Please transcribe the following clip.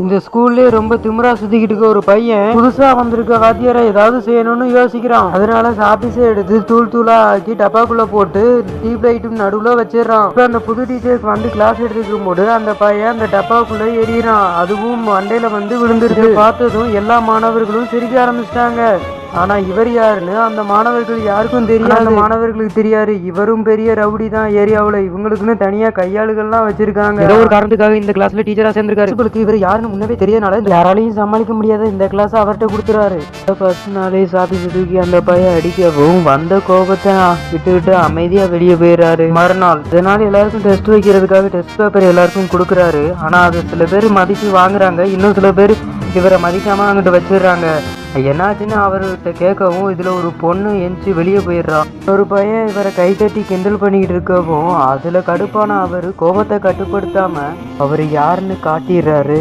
இந்த ஸ்கூல்லே ரொம்ப திமிரா சுத்திக்கிட்டு இருக்க ஒரு பையன் புதுசா வந்திருக்க வாத்தியாரை ஏதாவது செய்யணும்னு யோசிக்கிறான். அதனால சாப்பிஸை எடுத்து தூள் தூளா ஆக்கி டப்பாக்குள்ள போட்டு டியூப் லைட்டும் நடுவுல வச்சிடறான். இப்ப அந்த புது டீச்சருக்கு வந்து கிளாஸ் எடுத்துக்கும் போது அந்த பையன் அந்த டப்பாக்குள்ள எறிகிறான். அதுவும் மண்டையில வந்து விழுந்துருக்கு. பார்த்ததும் எல்லா மாணவர்களும் சிரிக்க ஆரம்பிச்சிட்டாங்க. ஆனா இவர் யாருன்னு அந்த மாணவர்கள் யாருக்கும் தெரியாது. அந்த மாணவர்களுக்கு தெரியாது இவரும் பெரிய ரவுடி தான் ஏரியாவுல. இவங்களுக்குன்னு தனியா கையாளுகள்லாம் வச்சிருக்காங்க. ஏதோ ஒரு காரணத்துக்காக இந்த கிளாஸ்ல டீச்சரா சேர்ந்திருக்காரு. உங்களுக்கு இவர் யாருன்னு முன்னவே தெரியனால யாராலையும் சமாளிக்க முடியாத இந்த கிளாஸ் அவர்கிட்ட கொடுத்துறாரு. ஃபர்ஸ்ட் நாளே சாப்பிட்டு தூக்கி அந்த பையன் அடிக்கவும் வந்த கோபத்தை விட்டுவிட்டு அமைதியா வெளியே போயிடுறாரு. மறுநாள் இதனால எல்லாருக்கும் டெஸ்ட் வைக்கிறதுக்காக டெஸ்ட் பேப்பர் எல்லாருக்கும் கொடுக்குறாரு. ஆனா அது சில பேர் மதிச்சு வாங்குறாங்க, இன்னும் சில பேர் இவரை மதிக்காம அங்கிட்ட வச்சிடுறாங்க. என்னாச்சுன்னு அவர்கிட்ட கேட்கவும் இதுல ஒரு பொண்ணு எந்திச்சு வெளியே போயிடுறான். ஒரு பையன் இவரை கைத்தட்டி கிண்டல் பண்ணிக்கிட்டு இருக்கவும் அதுல கடுப்பான அவரு கோபத்தை கட்டுப்படுத்தாம அவரு யாருன்னு காட்டிடுறாரு.